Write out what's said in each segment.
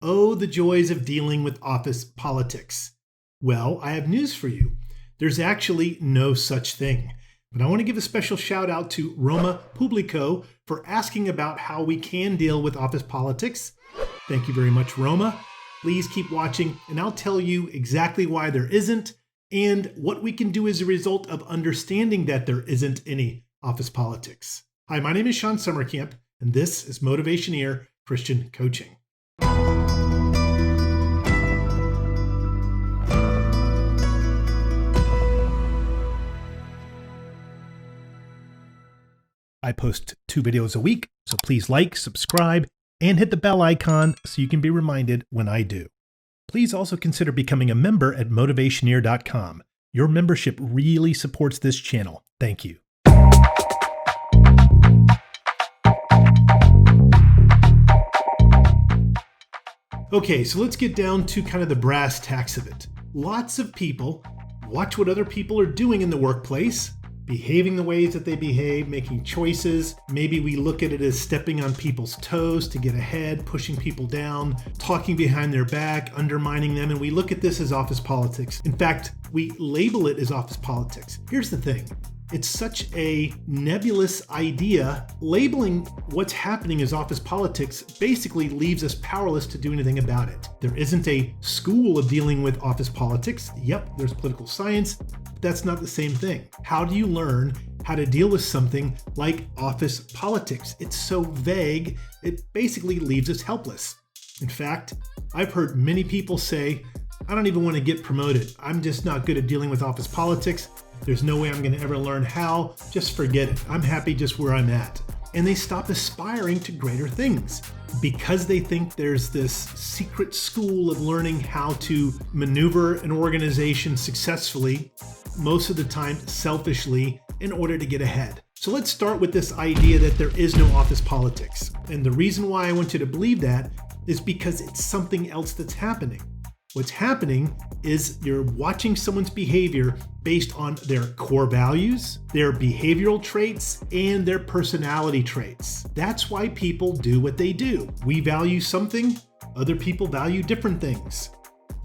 Oh, the joys of dealing with office politics. Well, I have news for you. There's actually no such thing. But I want to give a special shout out to Roma Publico for asking about how we can deal with office politics. Thank you very much, Roma. Please keep watching and I'll tell you exactly why there isn't and what we can do as a result of understanding that there isn't any office politics. Hi, my name is Shawn Sommerkamp and this is Motivationeer Christian Coaching. I post 2 videos a week, so please like, subscribe, and hit the bell icon so you can be reminded when I do. Please also consider becoming a member at Motivationeer.com. Your membership really supports this channel. Thank you. Okay, so let's get down to kind of the brass tacks of it. Lots of people watch what other people are doing in the workplace, behaving the ways that they behave, making choices. Maybe we look at it as stepping on people's toes to get ahead, pushing people down, talking behind their back, undermining them, and we look at this as office politics. In fact, we label it as office politics. Here's the thing. It's such a nebulous idea. Labeling what's happening as office politics basically leaves us powerless to do anything about it. There isn't a school of dealing with office politics. Yep, there's political science, but that's not the same thing. How do you learn how to deal with something like office politics? It's so vague, it basically leaves us helpless. In fact, I've heard many people say, I don't even want to get promoted. I'm just not good at dealing with office politics. There's no way I'm going to ever learn how. Just forget it. I'm happy just where I'm at. And they stop aspiring to greater things because they think there's this secret school of learning how to maneuver an organization successfully, most of the time selfishly, in order to get ahead. So let's start with this idea that there is no office politics. And the reason why I want you to believe that is because it's something else that's happening. What's happening is you're watching someone's behavior based on their core values, their behavioral traits, and their personality traits. That's why people do what they do. We value something, other people value different things.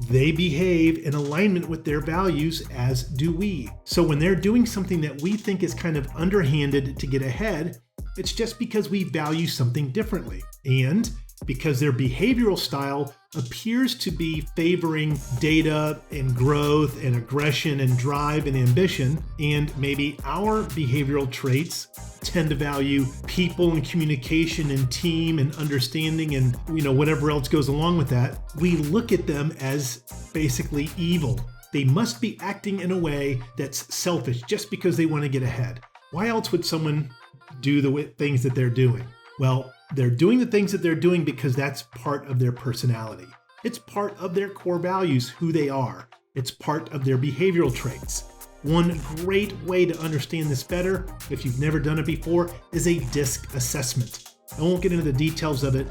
They behave in alignment with their values, as do we. So when they're doing something that we think is kind of underhanded to get ahead, it's just because we value something differently. And because their behavioral style appears to be favoring data and growth and aggression and drive and ambition, and maybe our behavioral traits tend to value people and communication and team and understanding and whatever else goes along with that, we look at them as basically evil. They must be acting in a way that's selfish just because they want to get ahead. Why else would someone do the things that they're doing? Well, they're doing the things that they're doing because that's part of their personality. It's part of their core values, who they are. It's part of their behavioral traits. One great way to understand this better, if you've never done it before, is a DISC assessment. I won't get into the details of it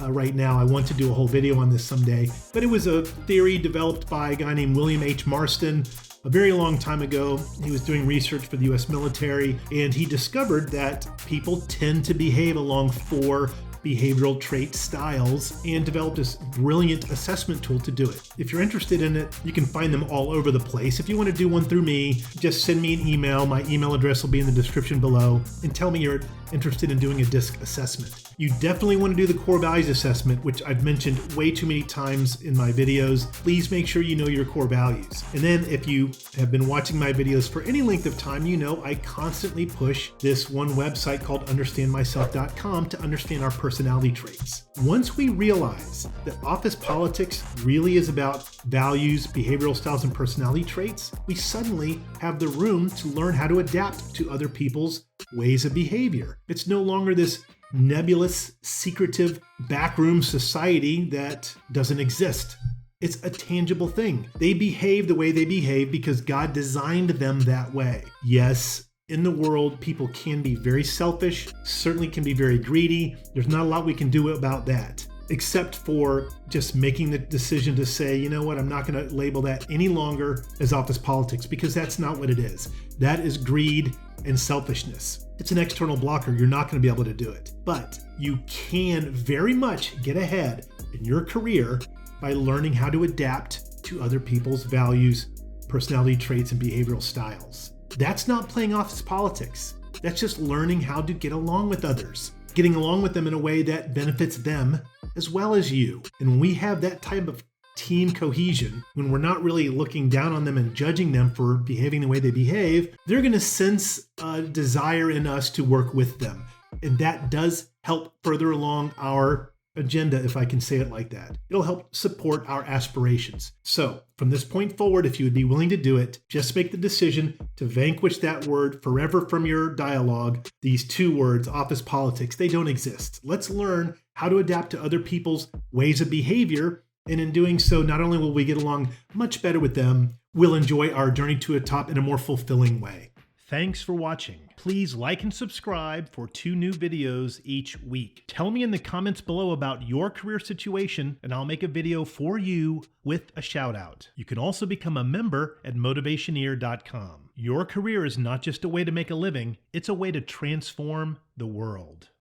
right now. I want to do a whole video on this someday, but it was a theory developed by a guy named William H. Marston a very long time ago. He was doing research for the US military, and he discovered that people tend to behave along 4 behavioral trait styles and developed this brilliant assessment tool to do it. If you're interested in it, you can find them all over the place. If you want to do one through me, just send me an email. My email address will be in the description below, and tell me you're interested in doing a DISC assessment. You definitely want to do the core values assessment, which I've mentioned way too many times in my videos. Please make sure you know your core values. And then if you have been watching my videos for any length of time, you know I constantly push this one website called Understandmyselfcom to understand our personality traits. Once we realize that office politics really is about values, behavioral styles, and personality traits, we suddenly have the room to learn how to adapt to other people's ways of behavior. It's no longer this nebulous, secretive, backroom society that doesn't exist. It's a tangible thing. They behave the way they behave because God designed them that way. Yes, in the world, people can be very selfish, certainly can be very greedy. There's not a lot we can do about that, except for just making the decision to say, you know what, I'm not going to label that any longer as office politics, because that's not what it is. That is greed. and selfishness. It's an external blocker. You're not going to be able to do it. But you can very much get ahead in your career by learning how to adapt to other people's values, personality traits, and behavioral styles. That's not playing office politics. That's just learning how to get along with others, getting along with them in a way that benefits them as well as you. And when we have that type of team cohesion, when we're not really looking down on them and judging them for behaving the way they behave, they're going to sense a desire in us to work with them. And that does help further along our agenda, if I can say it like that. It'll help support our aspirations. So from this point forward, if you would be willing to do it, just make the decision to vanquish that word forever from your dialogue. These two words, office politics, they don't exist. Let's learn how to adapt to other people's ways of behavior. And in doing so, not only will we get along much better with them, we'll enjoy our journey to the top in a more fulfilling way. Thanks for watching. Please like and subscribe for 2 new videos each week. Tell me in the comments below about your career situation, and I'll make a video for you with a shout out. You can also become a member at Motivationeer.com. Your career is not just a way to make a living, it's a way to transform the world.